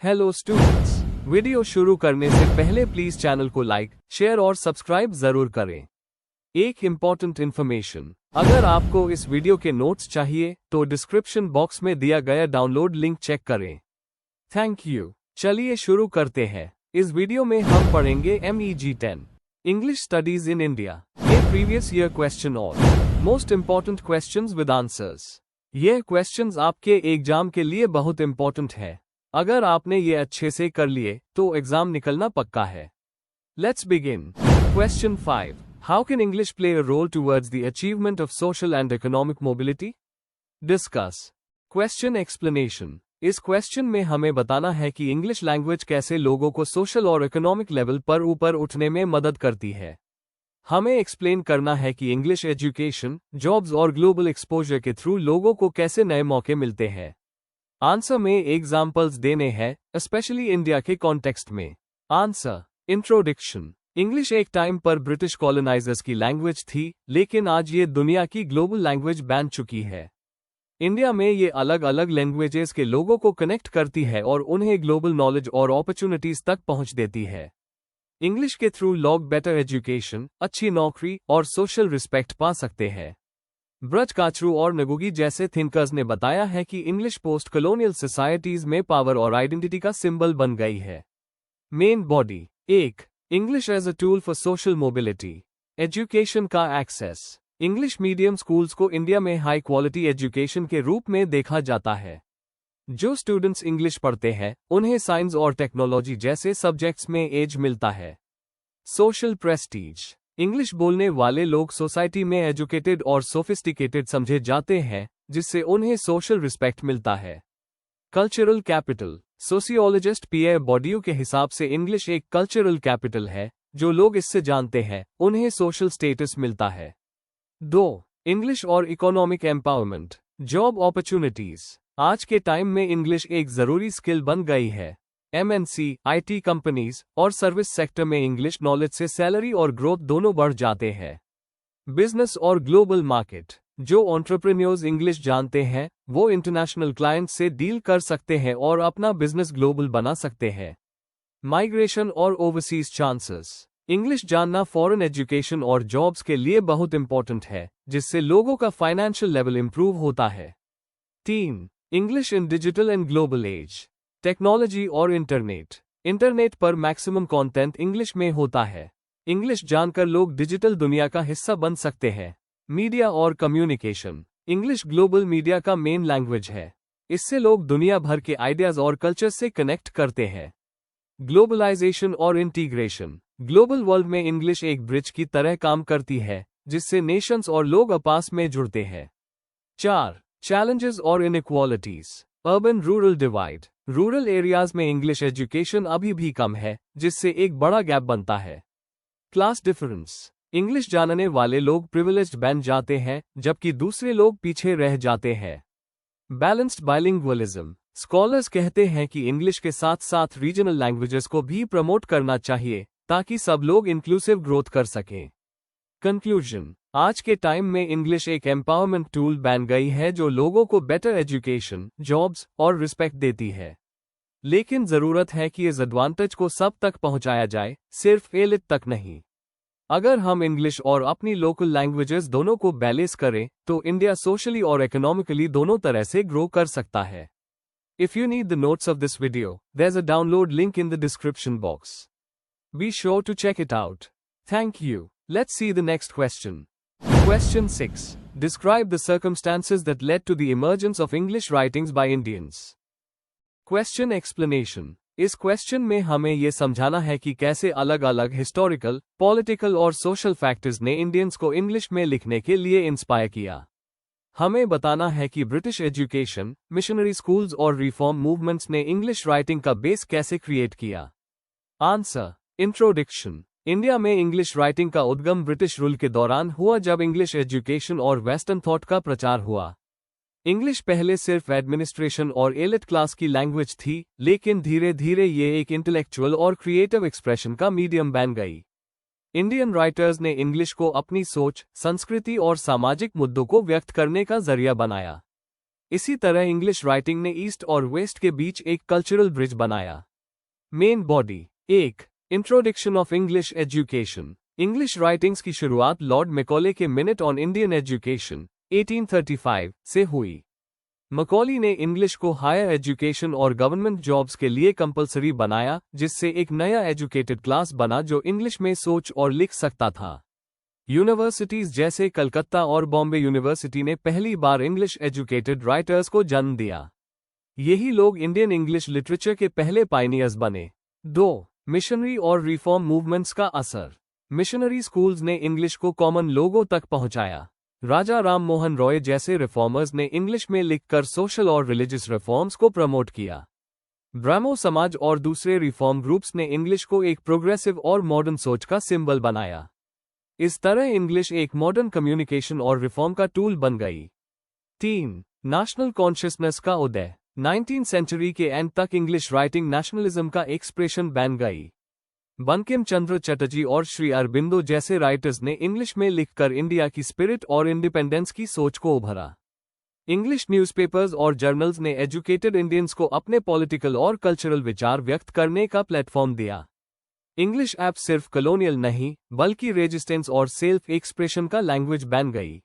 Hello students, video शुरू करने से पहले प्लीज चैनल को लाइक, शेयर और सब्सक्राइब जरूर करें। एक इम्पॉर्टेंट इन्फॉर्मेशन, अगर आपको इस वीडियो के नोट्स चाहिए तो डिस्क्रिप्शन बॉक्स में दिया गया डाउनलोड लिंक चेक करें। Thank you. चलिए शुरू करते हैं। इस वीडियो में हम पढ़ेंगे MEG 10 English studies in India a previous year question और most important questions with answers. यह क्वेश्चंस आपके एग्जाम के लिए बहुत इम्पोर्टेंट है। अगर आपने ये अच्छे से कर लिए तो एग्जाम निकलना पक्का है। Let's begin. Question 5, how can English play a role towards the achievement of social and economic mobility? Discuss. Question explanation. इस क्वेश्चन में हमें बताना है कि इंग्लिश लैंग्वेज कैसे लोगों को सोशल और इकोनॉमिक लेवल पर ऊपर उठने में मदद करती है। हमें एक्सप्लेन करना है कि इंग्लिश एजुकेशन, जॉब्स और ग्लोबल एक्सपोजर के थ्रू लोगों को कैसे नए मौके मिलते हैं। आंसर में एग्जाम्पल्स देने हैं, स्पेशली इंडिया के कॉन्टेक्स्ट में। आंसर। इंट्रोडक्शन। इंग्लिश एक टाइम पर ब्रिटिश कॉलोनाइजर्स की लैंग्वेज थी, लेकिन आज ये दुनिया की ग्लोबल लैंग्वेज बन चुकी है। इंडिया में ये अलग अलग लैंग्वेजेस के लोगों को कनेक्ट करती है और उन्हें ग्लोबल नॉलेज और अपॉर्चुनिटीज तक पहुंच देती है। इंग्लिश के थ्रू लोग बेटर एजुकेशन, अच्छी नौकरी और सोशल रिस्पेक्ट पा सकते हैं। ब्रज काचरू और नगुगी जैसे थिंकर्स ने बताया है कि इंग्लिश पोस्ट कॉलोनियल सोसाइटीज में पावर और आइडेंटिटी का सिंबल बन गई है। Main body. 1. English as a tool for social mobility. Education का एक्सेस। इंग्लिश मीडियम स्कूल्स को इंडिया में हाई क्वालिटी एजुकेशन के रूप में देखा जाता है। जो स्टूडेंट्स इंग्लिश पढ़ते हैं उन्हें साइंस और टेक्नोलॉजी जैसे सब्जेक्ट्स में एज मिलता है। Social Prestige. इंग्लिश बोलने वाले लोग सोसाइटी में एजुकेटेड और सोफिस्टिकेटेड समझे जाते हैं, जिससे उन्हें सोशल रिस्पेक्ट मिलता है। Cultural capital. सोशियोलॉजिस्ट पियर बॉर्डियू के हिसाब से इंग्लिश एक कल्चरल कैपिटल है। जो लोग इससे जानते हैं उन्हें सोशल स्टेटस मिलता है। 2. इंग्लिश और इकोनॉमिक एम्पावरमेंट। Job opportunities. आज के टाइम में इंग्लिश एक जरूरी स्किल बन गई है। MNC, IT कंपनीज और सर्विस सेक्टर में इंग्लिश नॉलेज से सैलरी और ग्रोथ दोनों बढ़ जाते हैं। बिजनेस और ग्लोबल मार्केट। जो एंटरप्रेन्योर्स इंग्लिश जानते हैं वो इंटरनेशनल क्लाइंट्स से डील कर सकते हैं और अपना बिजनेस ग्लोबल बना सकते हैं। माइग्रेशन और ओवरसीज चांसेस। इंग्लिश जानना फॉरेन एजुकेशन और जॉब्स के लिए बहुत इंपॉर्टेंट है, जिससे लोगों का फाइनेंशियल लेवल इंप्रूव होता है। 3. English in digital and global age. Technology और इंटरनेट। इंटरनेट पर मैक्सिमम कंटेंट इंग्लिश में होता है। इंग्लिश जानकर लोग डिजिटल दुनिया का हिस्सा बन सकते हैं। मीडिया और कम्युनिकेशन। इंग्लिश ग्लोबल मीडिया का मेन लैंग्वेज है। इससे लोग दुनिया भर के आइडियाज और कल्चर से कनेक्ट करते हैं। ग्लोबलाइजेशन और इंटीग्रेशन। ग्लोबल वर्ल्ड में इंग्लिश एक ब्रिज की तरह काम करती है, जिससे नेशंस और लोग आपस में जुड़ते हैं। 4. चैलेंजेस और inequalities. Urban rural divide. Rural areas में इंग्लिश एजुकेशन अभी भी कम है, जिससे एक बड़ा गैप बनता है। Class difference. इंग्लिश जानने वाले लोग प्रिविलेज्ड बन जाते हैं, जबकि दूसरे लोग पीछे रह जाते हैं। Balanced bilingualism. स्कॉलर्स कहते हैं कि इंग्लिश के साथ साथ रीजनल लैंग्वेजेस को भी प्रमोट करना चाहिए, ताकि सब लोग इंक्लूसिव ग्रोथ कर सकें। कंक्लूजन। आज के टाइम में इंग्लिश एक एम्पावरमेंट टूल बन गई है जो लोगों को बेटर एजुकेशन, जॉब्स और रिस्पेक्ट देती है। लेकिन जरूरत है कि इस एडवांटेज को सब तक पहुंचाया जाए, सिर्फ एलिट तक नहीं। अगर हम इंग्लिश और अपनी लोकल लैंग्वेजेस दोनों को बैलेंस करें तो इंडिया सोशली और इकोनॉमिकली दोनों तरह से ग्रो कर सकता है। If you need the notes of this video, there is a download link in the description box. Be sure to check it out. Thank you. Let's see the next question. Question 6. Describe the circumstances that led to the emergence of English writings by Indians. Question explanation. इस question में हमें ये समझाना है कि कैसे अलग अलग हिस्टोरिकल, पॉलिटिकल और सोशल फैक्टर्स ने इंडियंस को इंग्लिश में लिखने के लिए इंस्पायर किया। हमें बताना है कि ब्रिटिश एजुकेशन, मिशनरी स्कूल्स और रिफॉर्म मूवमेंट्स ने इंग्लिश राइटिंग का बेस कैसे क्रिएट किया। आंसर। इंट्रोडक्शन। इंडिया में इंग्लिश राइटिंग का उद्गम ब्रिटिश रूल के दौरान हुआ, जब इंग्लिश एजुकेशन और वेस्टर्न थॉट का प्रचार हुआ। इंग्लिश पहले सिर्फ एडमिनिस्ट्रेशन और एलिट क्लास की लैंग्वेज थी, लेकिन धीरे धीरे ये एक इंटेलेक्चुअल और क्रिएटिव एक्सप्रेशन का मीडियम बन गई। इंडियन राइटर्स ने इंग्लिश को अपनी सोच, संस्कृति और सामाजिक मुद्दों को व्यक्त करने का जरिया बनाया। इसी तरह इंग्लिश राइटिंग ने ईस्ट और वेस्ट के बीच एक कल्चरल ब्रिज बनाया। Main body. 1. Introduction of English education. English writings की शुरुआत लॉर्ड मैकॉले के मिनट ऑन इंडियन एजुकेशन 1835 से हुई। मैकॉले ने इंग्लिश को हायर एजुकेशन और गवर्नमेंट जॉब्स के लिए कंपलसरी बनाया, जिससे एक नया एजुकेटेड क्लास बना जो इंग्लिश में सोच और लिख सकता था। यूनिवर्सिटीज जैसे कलकत्ता और बॉम्बे यूनिवर्सिटी ने पहली बार इंग्लिश एजुकेटेड राइटर्स को जन्म दिया। यही लोग इंडियन इंग्लिश लिटरेचर के पहले पायनियर्स बने। 2. मिशनरी और रिफॉर्म मूवमेंट्स का असर। मिशनरी स्कूल्स ने इंग्लिश को कॉमन लोगों तक पहुंचाया। राजा राम मोहन रॉय जैसे रिफॉर्मर्स ने इंग्लिश में लिखकर सोशल और रिलीजियस रिफॉर्म्स को प्रमोट किया। ब्राह्मो समाज और दूसरे रिफॉर्म ग्रुप्स ने इंग्लिश को एक प्रोग्रेसिव और मॉडर्न सोच का सिंबल बनाया। इस तरह इंग्लिश एक मॉडर्न कम्युनिकेशन और रिफॉर्म का टूल बन गई। 3. नेशनल कॉन्शियसनेस का उदय। 19th सेंचुरी के एंड तक इंग्लिश राइटिंग नेशनलिज्म का एक्सप्रेशन बन गई। बंकिम चंद्र चटर्जी और श्री अरबिंदो जैसे राइटर्स ने इंग्लिश में लिखकर इंडिया की स्पिरिट और इंडिपेंडेंस की सोच को उभरा। इंग्लिश न्यूज़पेपर्स और जर्नल्स ने एजुकेटेड इंडियंस को अपने पॉलिटिकल और कल्चरल विचार व्यक्त करने का प्लेटफॉर्म दिया। इंग्लिश ऐप सिर्फ कॉलोनियल नहीं, बल्कि रेजिस्टेंस और सेल्फ एक्सप्रेशन का लैंग्वेज बन गई।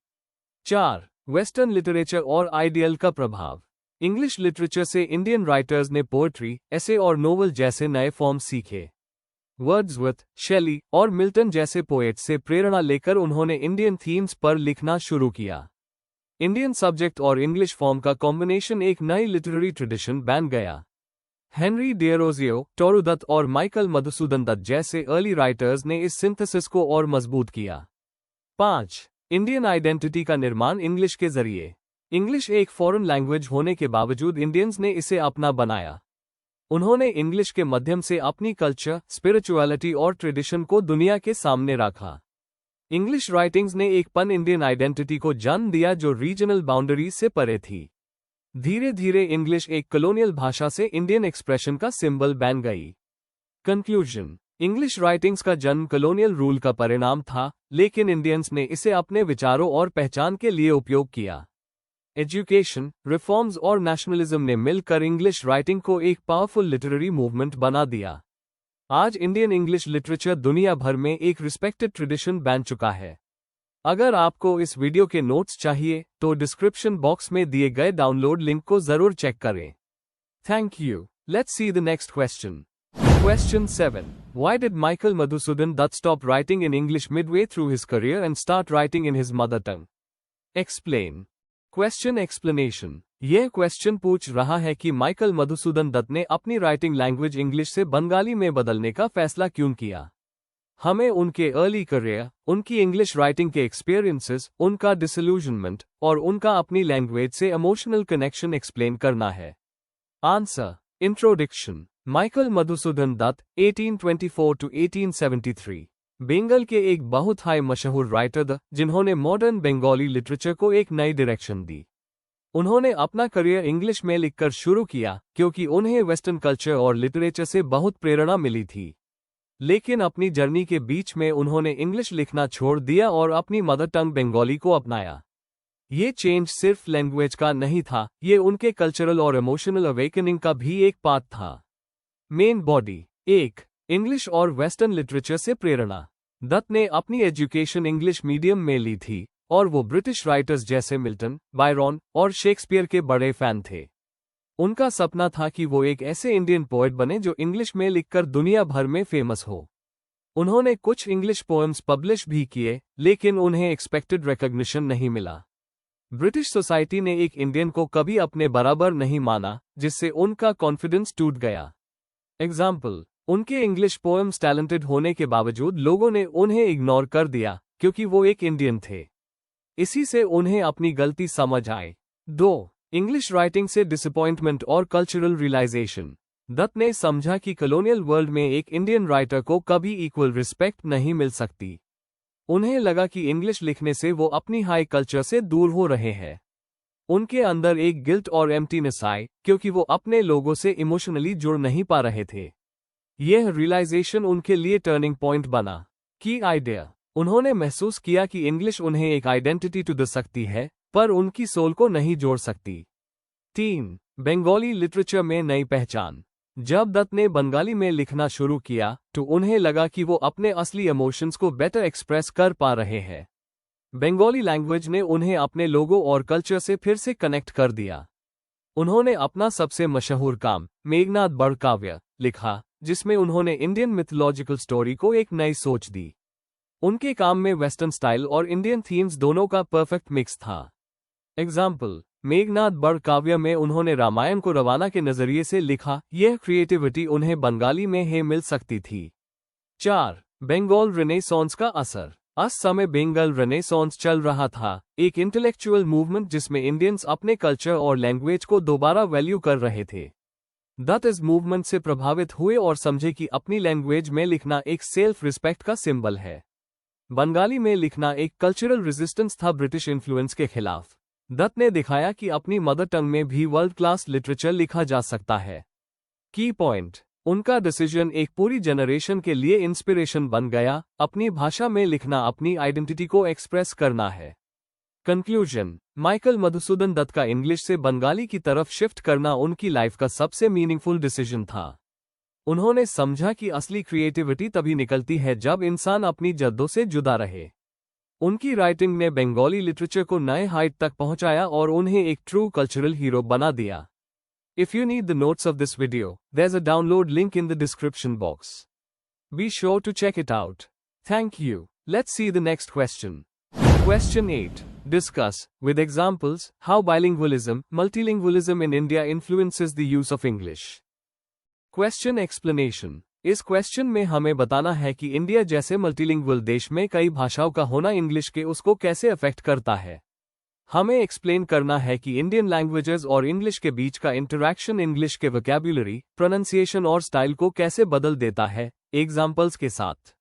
4. वेस्टर्न लिटरेचर और आइडियल का प्रभाव। इंग्लिश लिटरेचर से इंडियन राइटर्स ने पोएट्री, एसे और नोवेल जैसे नए फॉर्म सीखे। वर्ड्सवर्थ, शेली और मिल्टन जैसे पोएट्स से प्रेरणा लेकर उन्होंने इंडियन थीम्स पर लिखना शुरू किया। इंडियन सब्जेक्ट और इंग्लिश फॉर्म का कॉम्बिनेशन एक नई लिटरेरी ट्रेडिशन बन गया। हेनरी डियरोजियो, टोरू दत्त और माइकल मधुसूदन दत्त जैसे अर्ली राइटर्स ने इस सिंथेसिस को और मजबूत किया। 5. इंडियन आइडेंटिटी का निर्माण इंग्लिश के जरिए। इंग्लिश एक फॉरेन लैंग्वेज होने के बावजूद इंडियंस ने इसे अपना बनाया। उन्होंने इंग्लिश के माध्यम से अपनी कल्चर, स्पिरिचुअलिटी और ट्रेडिशन को दुनिया के सामने रखा। इंग्लिश राइटिंग्स ने एक पन इंडियन आइडेंटिटी को जन्म दिया जो रीजनल बाउंड्रीज से परे थी। धीरे धीरे इंग्लिश एक कॉलोनियल भाषा से इंडियन एक्सप्रेशन का सिंबल बन गई। कंक्लूजन। इंग्लिश राइटिंग्स का जन्म कॉलोनियल रूल का परिणाम था, लेकिन इंडियंस ने इसे अपने विचारों और पहचान के लिए उपयोग किया। एजुकेशन, रिफॉर्म्स और नेशनलिज्म ने मिलकर इंग्लिश राइटिंग को एक पावरफुल लिटरेरी मूवमेंट बना दिया। आज इंडियन इंग्लिश लिटरेचर दुनिया भर में एक रिस्पेक्टेड ट्रेडिशन बन चुका है। अगर आपको इस वीडियो के नोट्स चाहिए तो डिस्क्रिप्शन बॉक्स में दिए गए डाउनलोड लिंक को जरूर चेक करें। Thank you. Let's see the next question. Question 7. Why did Michael Madhusudan Dutt stop writing in English midway through his career and start writing in his mother tongue? Explain. Question explanation. यह question पूछ रहा है कि Michael Madhusudan Dutt ने अपनी writing language English से बंगाली में बदलने का फैसला क्यों किया। हमें उनके अर्ली करियर, उनकी इंग्लिश राइटिंग के एक्सपीरियंसेस, उनका डिसइल्यूजनमेंट और उनका अपनी लैंग्वेज से इमोशनल कनेक्शन एक्सप्लेन करना है। Answer. Introduction. Michael Madhusudan Dutt 1824 to 1873 Bengal के एक बहुत हाई मशहूर राइटर थे जिन्होंने मॉडर्न बंगाली लिटरेचर को एक नई डायरेक्शन दी। उन्होंने अपना करियर इंग्लिश में लिखकर शुरू किया क्योंकि उन्हें वेस्टर्न कल्चर और लिटरेचर से बहुत प्रेरणा मिली थी। लेकिन अपनी जर्नी के बीच में उन्होंने इंग्लिश लिखना छोड़ दिया और अपनी मदर टंग बंगाली को अपनाया। ये चेंज सिर्फ लैंग्वेज का नहीं था, ये उनके कल्चरल और इमोशनल अवेकनिंग का भी एक पार्ट था। Main body. 1. इंग्लिश और वेस्टर्न लिटरेचर से प्रेरणा। दत्त ने अपनी एजुकेशन इंग्लिश मीडियम में ली थी और वो ब्रिटिश राइटर्स जैसे मिल्टन, बायरन और शेक्सपियर के बड़े फैन थे। उनका सपना था कि वो एक ऐसे इंडियन पोएट बने जो इंग्लिश में लिखकर दुनिया भर में फेमस हो। उन्होंने कुछ इंग्लिश पोएम्स पब्लिश भी किए, लेकिन उन्हें एक्सपेक्टेड रिकॉग्निशन नहीं मिला। ब्रिटिश सोसाइटी ने एक इंडियन को कभी अपने बराबर नहीं माना, जिससे उनका कॉन्फिडेंस टूट गया। एग्जाम्पल, उनके इंग्लिश पोएम्स टैलेंटेड होने के बावजूद लोगों ने उन्हें इग्नोर कर दिया क्योंकि वो एक इंडियन थे। इसी से उन्हें अपनी गलती समझ आई। 2. इंग्लिश राइटिंग से डिसअपॉइंटमेंट और कल्चरल रियलाइजेशन। दत्त ने समझा कि कॉलोनियल वर्ल्ड में एक इंडियन राइटर को कभी इक्वल रिस्पेक्ट नहीं मिल सकती। उन्हें लगा कि इंग्लिश लिखने से वो अपनी हाई कल्चर से दूर हो रहे हैं। उनके अंदर एक गिल्ट और एम्प्टीनेस आई क्योंकि वो अपने लोगों से इमोशनली जुड़ नहीं पा रहे थे। यह रियलाइजेशन उनके लिए टर्निंग पॉइंट बना। की आइडिया। उन्होंने महसूस किया कि इंग्लिश उन्हें एक आइडेंटिटी दे सकती है, पर उनकी सोल को नहीं जोड़ सकती। 3. बंगाली लिटरेचर में नई पहचान। जब दत्त ने बंगाली में लिखना शुरू किया तो उन्हें लगा कि वो अपने असली इमोशंस को बेटर एक्सप्रेस कर पा रहे हैं। बंगाली लैंग्वेज ने उन्हें अपने लोगों और कल्चर से फिर से कनेक्ट कर दिया। उन्होंने अपना सबसे मशहूर काम मेघनाद बड़ काव्य लिखा, जिसमें उन्होंने इंडियन मिथोलॉजिकल स्टोरी को एक नई सोच दी। उनके काम में वेस्टर्न स्टाइल और इंडियन थीम्स दोनों का परफेक्ट मिक्स था। एग्जाम्पल, मेघनाद बड़ काव्य में उन्होंने रामायण को रवाना के नजरिए से लिखा। यह क्रिएटिविटी उन्हें बंगाली में ही मिल सकती थी। 4. बंगाल रेनेसांस का असर। उस समय बंगाल रेनेसांस चल रहा था, एक इंटेलेक्चुअल मूवमेंट जिसमें इंडियंस अपने कल्चर और लैंग्वेज को दोबारा वैल्यू कर रहे थे। दत्त इस मूवमेंट से प्रभावित हुए और समझे कि अपनी लैंग्वेज में लिखना एक सेल्फ रिस्पेक्ट का सिंबल है। बंगाली में लिखना एक कल्चरल रेजिस्टेंस था ब्रिटिश इन्फ्लुएंस के खिलाफ। दत्त ने दिखाया कि अपनी मदर टंग में भी वर्ल्ड क्लास लिटरेचर लिखा जा सकता है। की पॉइंट, उनका डिसीजन एक पूरी जनरेशन के लिए इंस्पिरेशन बन गया। अपनी भाषा में लिखना अपनी आइडेंटिटी को एक्सप्रेस करना है। कंक्लूजन, माइकल मधुसूदन दत्त का इंग्लिश से बंगाली की तरफ शिफ्ट करना उनकी लाइफ का सबसे मीनिंगफुल डिसीजन था। उन्होंने समझा कि असली क्रिएटिविटी तभी निकलती है जब इंसान अपनी जद्दों से जुदा रहे। उनकी राइटिंग ने बंगाली लिटरेचर को नए हाइट तक पहुंचाया और उन्हें एक ट्रू कल्चरल हीरो बना दिया। If you need the notes of this video, there's a download link in the description box. Be sure to check it out. Thank you. Let's see the next question. Question 8. Discuss, with examples, how bilingualism, multilingualism in India influences the use of English. Question explanation. इस question में हमें बताना है कि India जैसे multilingual देश में कई भाषाओं का होना इंग्लिश के उसको कैसे अफेक्ट करता है। हमें एक्सप्लेन करना है कि इंडियन लैंग्वेजेस और इंग्लिश के बीच का इंटरैक्शन इंग्लिश के वोकैब्युलरी, प्रोनंसिएशन और स्टाइल को कैसे बदल देता है, एग्जाम्पल्स के साथ।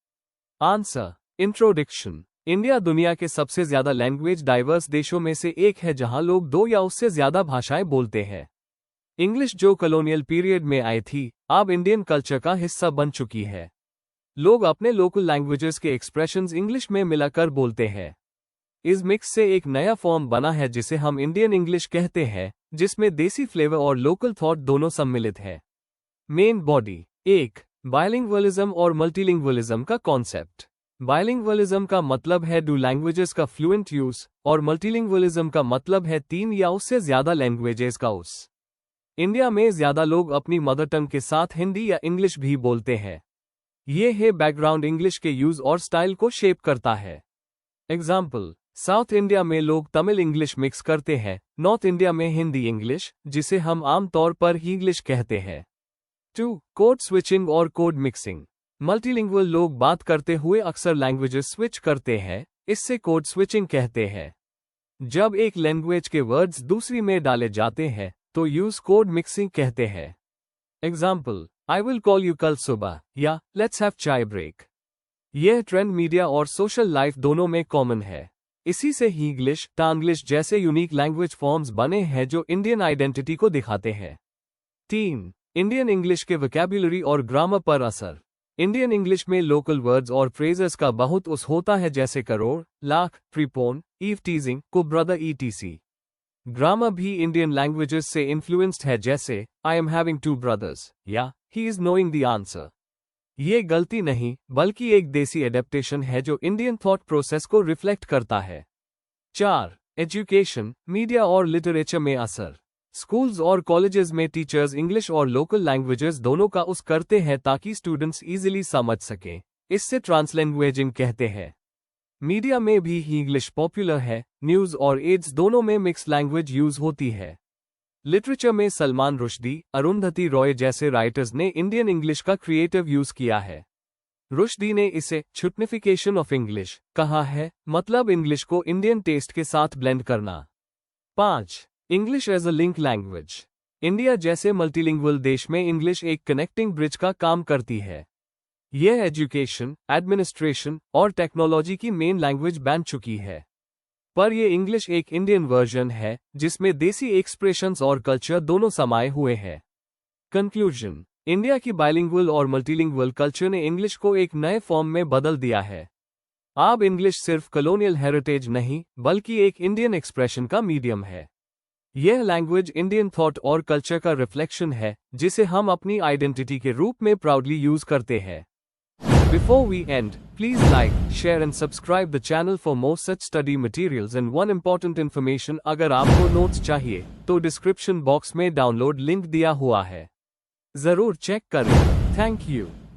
आंसर। इंट्रोडक्शन। इंडिया दुनिया के सबसे ज्यादा लैंग्वेज डाइवर्स देशों में से एक है जहां लोग 2 या उससे ज्यादा भाषाएं बोलते हैं। इंग्लिश जो कॉलोनियल पीरियड में आई थी, अब इंडियन कल्चर का हिस्सा बन चुकी है। लोग अपने लोकल लैंग्वेजेस के एक्सप्रेशंस इंग्लिश में मिलाकर बोलते हैं। इस मिक्स से एक नया फॉर्म बना है जिसे हम इंडियन इंग्लिश कहते हैं, जिसमें देसी फ्लेवर और लोकल थॉट दोनों सम्मिलित है। Main body. 1. बाइलिंगुअलिज्म और मल्टीलिंगुअलिज्म का कॉन्सेप्ट। बाइलिंगुअलिज्म का मतलब है 2 लैंग्वेजेस का फ्लुएंट यूज और मल्टीलिंगुअलिज्म का मतलब है 3 या उससे ज्यादा लैंग्वेजेस का यूज। इंडिया में ज्यादा लोग अपनी मदर टंग के साथ हिंदी या इंग्लिश भी बोलते हैं। ये है बैकग्राउंड इंग्लिश के यूज और स्टाइल को शेप करता है। एग्जाम्पल, साउथ इंडिया में लोग तमिल इंग्लिश मिक्स करते हैं, नॉर्थ इंडिया में हिंदी इंग्लिश, जिसे हम आमतौर पर इंग्लिश कहते हैं। 2. कोड स्विचिंग और कोड मिक्सिंग। मल्टीलिंगुअल लोग बात करते हुए अक्सर लैंग्वेजेस स्विच करते हैं, इससे कोड स्विचिंग कहते हैं। जब एक लैंग्वेज के वर्ड्स दूसरी में डाले जाते हैं तो यूज कोड मिक्सिंग कहते हैं। Example, I will call you कल सुबह या लेट्स हैव चाय ब्रेक। यह ट्रेंड मीडिया और सोशल लाइफ दोनों में कॉमन है। इसी से इंग्लिश, टांग्लिश जैसे यूनिक लैंग्वेज फॉर्म्स बने हैं जो इंडियन आइडेंटिटी को दिखाते हैं। 3. इंडियन इंग्लिश के वोकैब्युलरी और ग्रामर पर असर। इंडियन इंग्लिश में लोकल वर्ड्स और फ्रेजेस का बहुत उस होता है, जैसे crore, lakh, prepone, eve teasing, को ब्रदर ईटीसी। ग्रामर भी इंडियन लैंग्वेजेस से इन्फ्लुएंस्ड है, जैसे आई एम हैविंग 2 ब्रदर्स या he is knowing the answer. ये गलती नहीं बल्कि एक देसी एडेप्टेशन है जो इंडियन थॉट प्रोसेस को रिफ्लेक्ट करता है। 4. एजुकेशन, मीडिया और लिटरेचर में असर। स्कूल्स और कॉलेजेस में टीचर्स इंग्लिश और लोकल लैंग्वेजेस दोनों का यूज करते हैं ताकि स्टूडेंट्स इजीली समझ सकें। इससे ट्रांसलैंग्वेजिंग कहते हैं। मीडिया में भी इंग्लिश पॉपुलर है, न्यूज और एड्स दोनों में मिक्स लैंग्वेज यूज होती है। लिटरेचर में सलमान रुश्दी, अरुंधति रॉय जैसे राइटर्स ने इंडियन इंग्लिश का क्रिएटिव यूज किया है। रुश्दी ने इसे छुटनिफिकेशन ऑफ इंग्लिश कहा है, मतलब इंग्लिश को इंडियन टेस्ट के साथ ब्लेंड करना। 5. English as a link language. India जैसे मल्टीलिंगुअल देश में इंग्लिश एक कनेक्टिंग ब्रिज का काम करती है। यह एजुकेशन, एडमिनिस्ट्रेशन और टेक्नोलॉजी की मेन लैंग्वेज बन चुकी है। पर यह इंग्लिश एक इंडियन वर्जन है जिसमें देसी एक्सप्रेशंस और कल्चर दोनों समाये हुए हैं। कंक्लूजन, इंडिया की बाइलिंगुअल और मल्टीलिंगुअल कल्चर ने इंग्लिश को एक नए फॉर्म में बदल दिया है। अब इंग्लिश सिर्फ कॉलोनियल हेरिटेज नहीं बल्कि एक इंडियन एक्सप्रेशन का मीडियम है। यह लैंग्वेज इंडियन थॉट और कल्चर का रिफ्लेक्शन है, जिसे हम अपनी आइडेंटिटी के रूप में प्राउडली यूज करते हैं। Before we end, please like, share and subscribe the channel for more such study materials and one important information अगर आपको नोट्स चाहिए, तो डिस्क्रिप्शन बॉक्स में डाउनलोड लिंक दिया हुआ है। जरूर चेक करें। Thank you.